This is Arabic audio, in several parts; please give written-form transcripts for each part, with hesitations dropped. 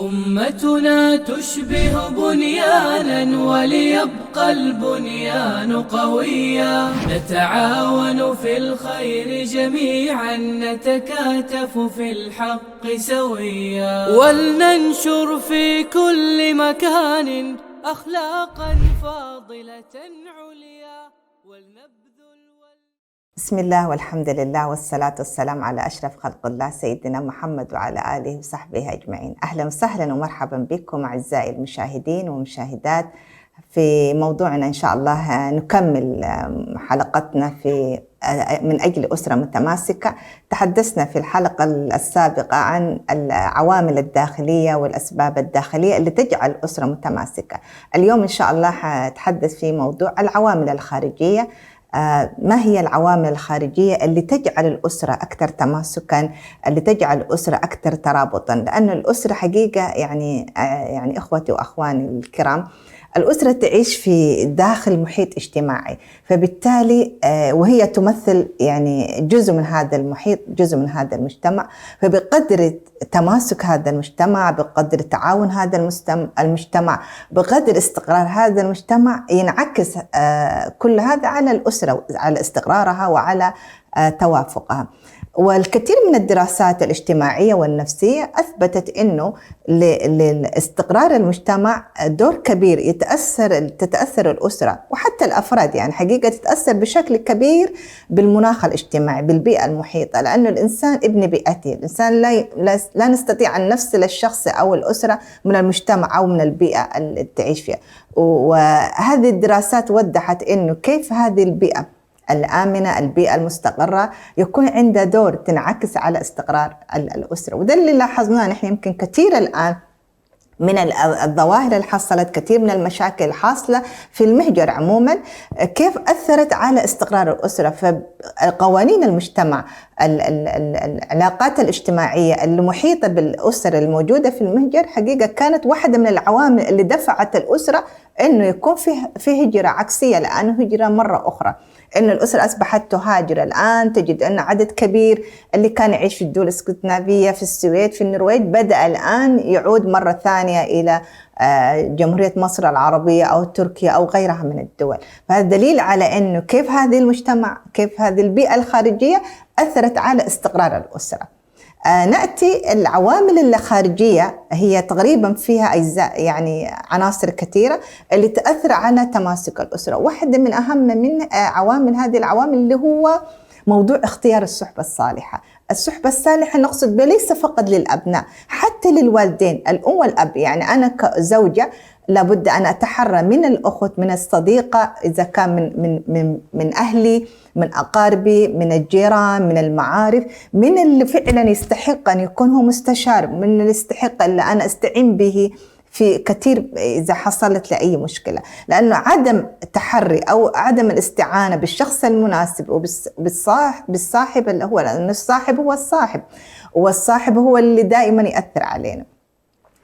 أمتنا تشبه بنيانا وليبقى البنيان قويا، نتعاون في الخير جميعا، نتكاتف في الحق سويا، ولننشر في كل مكان أخلاقا فاضلة عليا ولنبذل. بسم الله والحمد لله والصلاة والسلام على أشرف خلق الله سيدنا محمد وعلى آله وصحبه أجمعين. أهلا وسهلا ومرحبا بكم أعزائي المشاهدين والمشاهدات في موضوعنا. إن شاء الله نكمل حلقتنا في من أجل أسرة متماسكة. تحدثنا في الحلقة السابقة عن العوامل الداخلية والأسباب الداخلية اللي تجعل الأسرة متماسكة. اليوم إن شاء الله هتحدث في موضوع العوامل الخارجية. ما هي العوامل الخارجية اللي تجعل الأسرة أكثر تماسكاً، اللي تجعل الأسرة أكثر ترابطاً؟ لأن الأسرة حقيقة يعني إخوتي وأخواني الكرام، الأسرة تعيش في داخل محيط اجتماعي، فبالتالي وهي تمثل يعني جزء من هذا المحيط، جزء من هذا المجتمع. فبقدر تماسك هذا المجتمع، بقدر تعاون هذا المجتمع، بقدر استقرار هذا المجتمع، ينعكس كل هذا على الأسرة، على استقرارها وعلى توافقها. والكثير من الدراسات الاجتماعية والنفسية أثبتت أنه لاستقرار المجتمع دور كبير تتأثر الأسرة وحتى الأفراد، يعني حقيقة تتأثر بشكل كبير بالمناخ الاجتماعي، بالبيئة المحيطة، لأنه الإنسان ابن بيئته. الإنسان لا نستطيع أن نفصل الشخص أو الأسرة من المجتمع أو من البيئة اللي تعيش فيها. وهذه الدراسات وضحت أنه كيف هذه البيئة الآمنة، البيئة المستقرة، يكون عندها دور تنعكس على استقرار الأسرة. وده اللي لاحظناه نحن يمكن كثير الآن من الظواهر اللي حصلت، كثير من المشاكل الحاصلة في المهجر عموما، كيف أثرت على استقرار الأسرة. فقوانين المجتمع، العلاقات الاجتماعية المحيطة بالأسرة الموجودة في المهجر حقيقة كانت واحدة من العوامل اللي دفعت الأسرة إنه يكون في هجرة عكسية، لأنه هجرة مرة أخرى، إن الأسرة أصبحت تهاجر. الآن تجد أن عدد كبير اللي كان يعيش في الدول الاسكندنافية، في السويد، في النرويج، بدأ الآن يعود مرة ثانية إلى جمهورية مصر العربية أو تركيا أو غيرها من الدول. فهذا دليل على أنه كيف هذه المجتمع، كيف هذه البيئة الخارجية أثرت على استقرار الأسرة. نأتي العوامل الخارجية، هي تقريبا فيها أجزاء، يعني عناصر كثيرة اللي تأثر على تماسك الأسرة. واحدة من أهم من هذه العوامل اللي هو موضوع اختيار الصحبة الصالحة. الصحبة الصالحة نقصد بها ليس فقط للأبناء، حتى للوالدين، الأم والأب. يعني أنا كزوجة لابد أن أتحرى من الأخت، من الصديقة، إذا كان من أهلي، من أقاربي، من الجيران، من المعارف، من اللي فعلا يستحق أن يكون هو مستشار، من اللي يستحق أن أنا أستعين به في كثير إذا حصلت لأي مشكلة. لأنه عدم التحري أو عدم الاستعانة بالشخص المناسب وبالصاحب اللي هو، لأن الصاحب هو الصاحب، والصاحب هو اللي دائما يأثر علينا.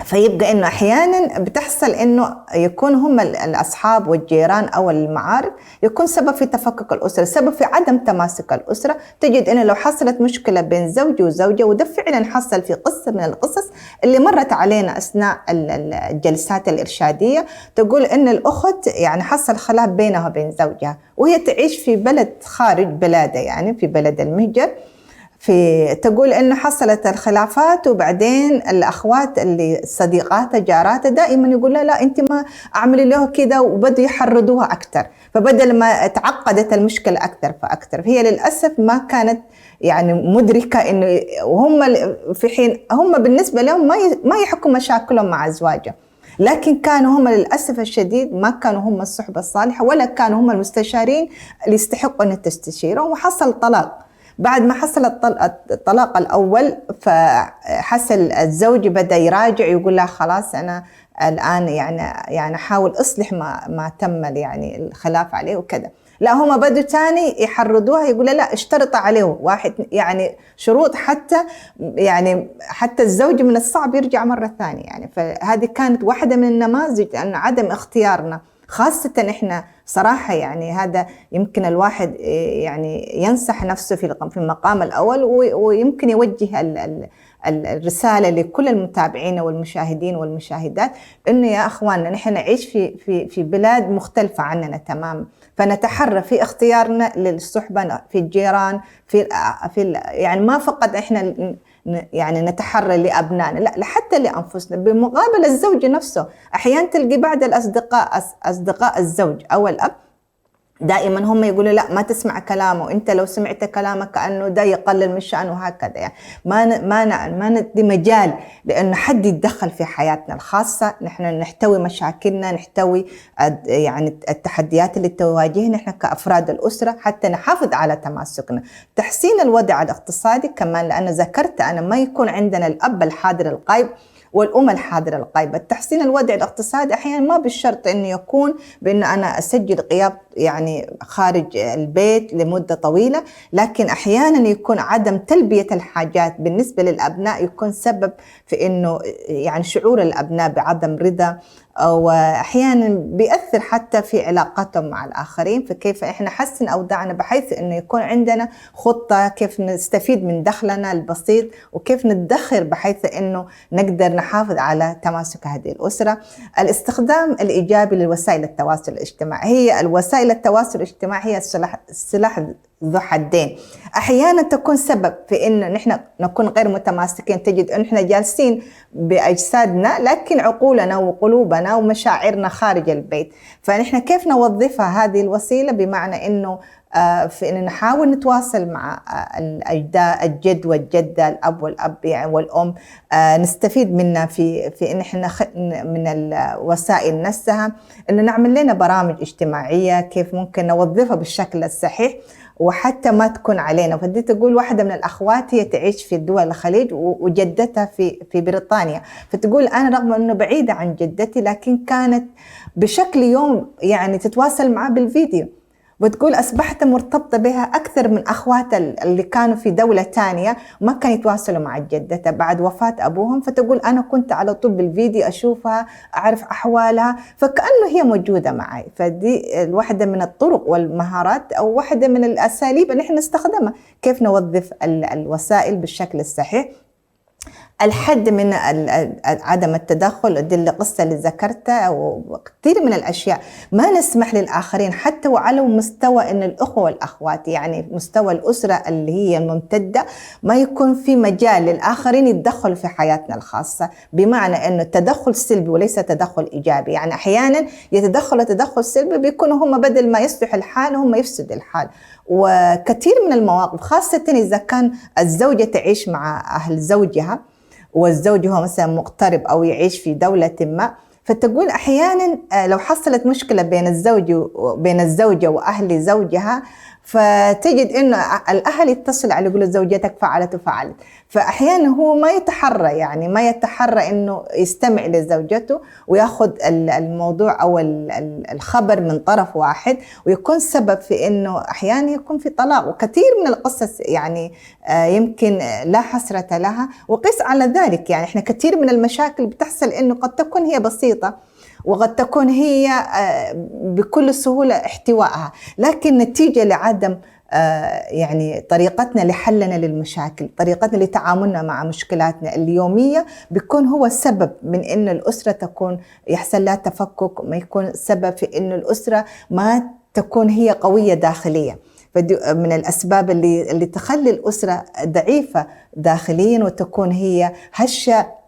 فيبقى إنه أحياناً بتحصل إنه يكون هم الأصحاب والجيران أو المعارف يكون سبب في تفكك الأسرة، سبب في عدم تماسك الأسرة. تجد إنه لو حصلت مشكلة بين زوج وزوجة، وده فعلاً حصل في قصة من القصص اللي مرت علينا أثناء الجلسات الإرشادية، تقول إن الأخت يعني حصل خلاف بينها وبين زوجها، وهي تعيش في بلد خارج بلادها، يعني في بلد المهجر. تقول إنه حصلت الخلافات، وبعدين الأخوات اللي صديقاتها جاراتها دائما يقول لا أنت ما أعملي له كده، وبدوا يحرضوها أكثر، فبدل ما تعقدت المشكلة أكثر فأكثر. فهي للأسف ما كانت يعني مدركة إنه وهم في حين هم بالنسبة لهم ما يحكوا مشاكلهم مع أزواجهم، لكن كانوا هم للأسف الشديد ما كانوا هم الصحبة الصالحة، ولا كانوا هم المستشارين اللي يستحقوا أن تستشيرهم. وحصل طلاق. بعد ما حصل الطلاق الأول، فحصل الزوج بدأ يراجع، يقول لها خلاص أنا الآن يعني حاول أصلح ما تم يعني الخلاف عليه وكذا. لا، هم بدوا تاني يحرضوها، يقول لا اشترط عليه واحد يعني شروط حتى الزوج من الصعب يرجع مرة ثانية. يعني فهذه كانت واحدة من النماذج أن عدم اختيارنا، خاصة إحنا صراحة يعني هذا يمكن الواحد يعني ينصح نفسه في المقام الأول، ويمكن يوجه الرسالة لكل المتابعين والمشاهدين والمشاهدات إنه يا أخواننا نحن نعيش في بلاد مختلفة عننا تماما، فنتحرى في اختيارنا للصحبة في الجيران يعني ما فقط إحنا يعني نتحرى لأبنائنا، لا حتى لأنفسنا. بمقابل الزوج نفسه أحيانا تلقي بعض أصدقاء الزوج أو الأب دائما هم يقولوا لا ما تسمع كلامه، انت لو سمعت كلامه كأنه ده يقلل من شأنه وهكذا. يعني ما ندي مجال لأنه حد يتدخل في حياتنا الخاصة. نحن نحتوي مشاكلنا، نحتوي يعني التحديات اللي تواجهنا نحن كأفراد الأسرة حتى نحافظ على تماسكنا. تحسين الوضع الاقتصادي كمان، لأن ذكرت أنا ما يكون عندنا الأب الحاضر الغائب والأم الحاضرة الغائبة. تحسين الوضع الاقتصادي أحيانا ما بالشرط أنه يكون بأن أنا أسجل غياب يعني خارج البيت لمدة طويلة، لكن أحيانا يكون عدم تلبية الحاجات بالنسبة للأبناء يكون سبب في أنه يعني شعور الأبناء بعدم رضا، وأحيانا بيأثر حتى في علاقاتهم مع الآخرين. فكيف إحنا نحسن أوضاعنا بحيث أنه يكون عندنا خطة كيف نستفيد من دخلنا البسيط وكيف ندخر بحيث أنه نقدر نحافظ على تماسك هذه الأسرة. الاستخدام الإيجابي لوسائل التواصل الاجتماعي. هي الوسائل التواصل الاجتماعي هي سلاح ذو حدين. أحيانا تكون سبب في إنه نحن نكون غير متماسكين، تجد إن إحنا جالسين بأجسادنا لكن عقولنا وقلوبنا ومشاعرنا خارج البيت. فنحن كيف نوظفها هذه الوسيلة؟ بمعنى إنه في إن نحاول نتواصل مع الجد والجدة، الأب والأب يعني والأم، نستفيد منها في إن إحنا من الوسائل نفسها، إنه نعمل لنا برامج اجتماعية كيف ممكن نوظفها بالشكل الصحيح وحتى ما تكون علينا. فدي تقول واحدة من الأخوات هي تعيش في دول الخليج وجدتها في بريطانيا، فتقول أنا رغم أنه بعيدة عن جدتي لكن كانت بشكل يوم يعني تتواصل معها بالفيديو، وتقول أصبحت مرتبطة بها أكثر من أخواتها اللي كانوا في دولة تانية وما كانوا يتواصلوا مع جدتها بعد وفاة أبوهم. فتقول أنا كنت على طول بالفيديو أشوفها، أعرف أحوالها، فكأنه هي موجودة معي. فدي الواحدة من الطرق والمهارات أو واحدة من الأساليب اللي احنا نستخدمها كيف نوظف الوسائل بالشكل الصحيح. الحد من عدم التدخل، دي القصة اللي ذكرتها، وكثير من الأشياء ما نسمح للآخرين حتى وعلى مستوى إن الأخوة والأخوات يعني مستوى الأسرة اللي هي الممتدة ما يكون في مجال للآخرين يتدخلوا في حياتنا الخاصة، بمعنى إنه التدخل سلبي وليس تدخل إيجابي. يعني أحيانا يتدخل تدخل سلبي بيكونوا هم بدل ما يصلح الحال هم يفسد الحال. وكثير من المواقف خاصة إذا كان الزوجة تعيش مع أهل زوجها والزوج هو مثلا مغترب أو يعيش في دولة ما، فتقول أحيانا لو حصلت مشكلة بين الزوجة وأهل زوجها، فتجد إنه الأهل يتصل عليه يقولوا زوجتك فعلت وفعلت. فأحيانا هو ما يتحرى إنه يستمع لزوجته ويأخذ الموضوع أو الخبر من طرف واحد، ويكون سبب في إنه أحيانا يكون في طلاق. وكثير من القصص يعني يمكن لا حسرة لها. وقس على ذلك يعني إحنا كثير من المشاكل بتحصل إنه قد تكون هي بسيطة وقد تكون هي بكل سهولة احتوائها، لكن نتيجة لعدم يعني طريقتنا لحلنا للمشاكل، طريقتنا لتعاملنا مع مشكلاتنا اليومية، بيكون هو السبب من إن الأسرة تكون يحصل لها تفكك، ما يكون سبب في إن الأسرة ما تكون هي قوية داخليا. فدي من الأسباب اللي تخلي الأسرة ضعيفة داخليا وتكون هي هشة،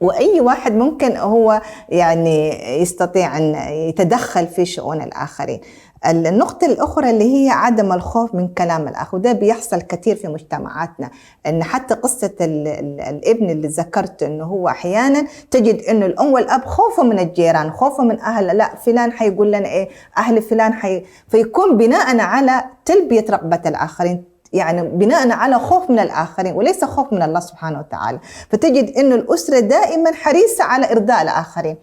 وأي واحد ممكن هو يعني يستطيع أن يتدخل في شؤون الآخرين. النقطة الأخرى اللي هي عدم الخوف من كلام الآخر، وده بيحصل كثير في مجتمعاتنا. إن حتى قصة الابن اللي ذكرت إنه هو أحيانا تجد إنه الأم والأب خوفوا من الجيران، خوفوا من أهل، لا فلان حيقول لنا إيه، أهل فلان فيكون بناء على تلبية رغبة الآخرين، يعني بناء على خوف من الآخرين وليس خوف من الله سبحانه وتعالى. فتجد إنه الأسرة دائما حريصة على إرضاء الآخرين،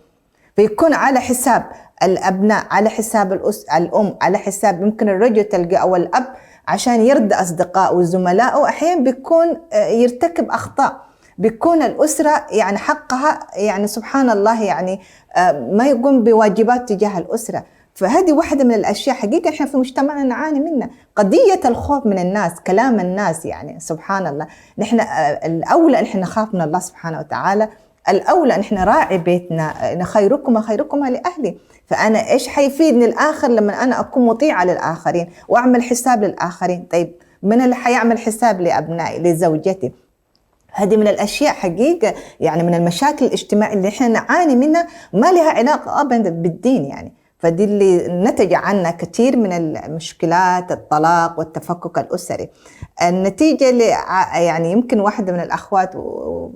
فيكون على حساب الأبناء، على حساب الأم، على حساب يمكن الرجل تلقى أو الأب عشان يرضى أصدقائه وزملائه، أحيانا بيكون يرتكب أخطاء، بيكون الأسرة يعني حقها يعني سبحان الله يعني ما يقوم بواجبات تجاه الأسرة. فهذه واحدة من الأشياء حقيقة إحنا في مجتمعنا نعاني منها، قضية الخوف من الناس، كلام الناس. يعني سبحان الله، نحن الأولى إحنا نخاف من الله سبحانه وتعالى، الأولى إن إحنا راعي بيتنا، إن خيركم لأهلي. فأنا إيش حيفيدني الآخر لما أنا أكون مطيعة للآخرين وأعمل حساب للآخرين؟ طيب من اللي حيعمل حساب لأبنائي، لزوجتي؟ هذه من الأشياء حقيقة، يعني من المشاكل الاجتماعية اللي إحنا نعاني منها، ما لها علاقة أبدا بالدين يعني. فدي اللي نتج عنها كثير من المشكلات، الطلاق والتفكك الأسري. النتيجة اللي يعني يمكن واحدة من الأخوات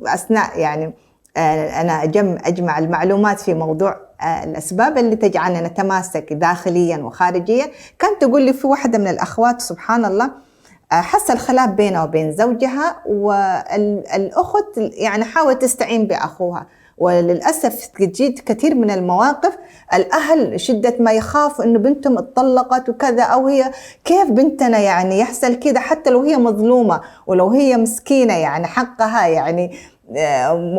أثناء يعني أنا أجمع المعلومات في موضوع الأسباب اللي تجعلنا نتماسك داخليا وخارجيا، كانت تقول لي في واحدة من الأخوات سبحان الله حصل خلاف بينها وبين زوجها، والأخت يعني حاولت تستعين بأخوها، وللأسف تجد كثير من المواقف الأهل شدة ما يخاف إنه بنتهم اتطلقت وكذا، أو هي كيف بنتنا يعني يحصل كذا، حتى لو هي مظلومة ولو هي مسكينة يعني حقها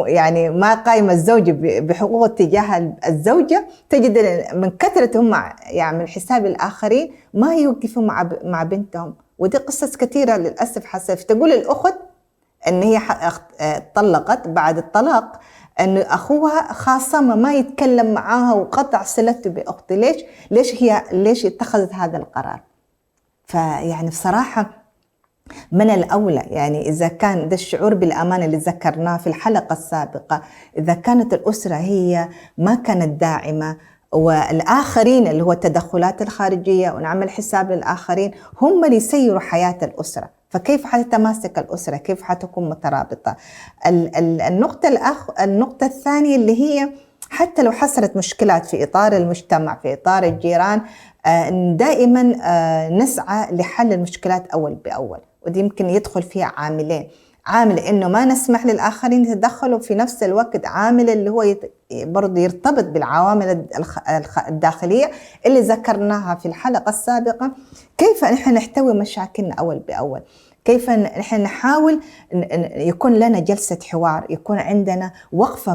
يعني ما قايم الزوج بحقوق تجاه الزوجة، تجد من كثرة هم يعني من حساب الآخرين ما يوقفوا مع بنتهم. ودي قصص كثيرة للأسف حصلت. تقول الأخت إن هي طلقت، بعد الطلاق أن أخوها خاصمة ما يتكلم معاها وقطع صلته بأخته. ليش اتخذت هذا القرار؟ فيعني بصراحة من الأولى يعني إذا كان ده الشعور بالأمان اللي ذكرناه في الحلقة السابقة، إذا كانت الأسرة هي ما كانت داعمة، والآخرين اللي هو التدخلات الخارجية ونعمل حساب للآخرين هم اللي يسيروا حياة الأسرة، فكيف حتتماسك الأسرة؟ كيف حتكون مترابطة؟ النقطة الثانية اللي هي حتى لو حصلت مشكلات في إطار المجتمع، في إطار الجيران، دائما نسعى لحل المشكلات أول بأول. ودي يمكن يدخل فيها عاملين، عامل إنه ما نسمح للآخرين يتدخلوا، في نفس الوقت عامل اللي هو برضه يرتبط بالعوامل الداخلية اللي ذكرناها في الحلقة السابقة. كيف نحن نحتوي مشاكلنا أول بأول؟ كيف نحن نحاول يكون لنا جلسة حوار، يكون عندنا وقفة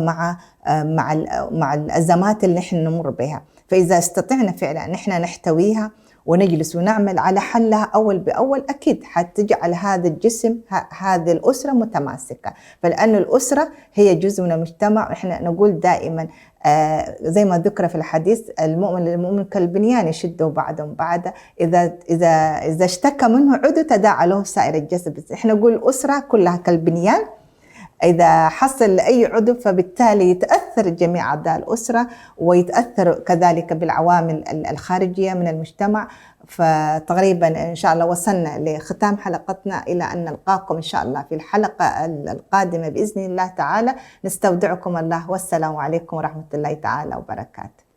مع الأزمات اللي نحن نمر بها. فإذا استطعنا فعلا نحن نحتويها ونجلس ونعمل على حلها أول بأول، أكيد حتجعل هذا الجسم، هذه الأسرة متماسكة. فلأن الأسرة هي جزء من المجتمع، وإحنا نقول دائما زي ما ذكر في الحديث المؤمن للمؤمن كالبنيان يشده بعضهم بعضا، إذا اشتكى منه عضو تداعى له سائر الجسد. إحنا نقول الأسرة كلها كالبنيان، إذا حصل لأي عضو فبالتالي يتأثر جميع أعضاء الأسرة، ويتأثر كذلك بالعوامل الخارجية من المجتمع. فتقريبا إن شاء الله وصلنا لختام حلقتنا، إلى أن نلقاكم إن شاء الله في الحلقة القادمة بإذن الله تعالى. نستودعكم الله، والسلام عليكم ورحمة الله تعالى وبركاته.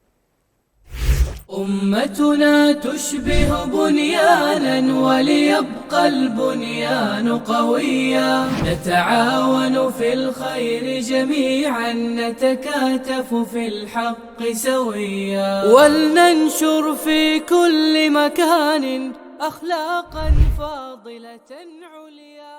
أمتنا تشبه بنيانا وليبقى البنيان قويا، نتعاون في الخير جميعا، نتكاتف في الحق سويا، ولننشر في كل مكان أخلاقا فاضلة عليا،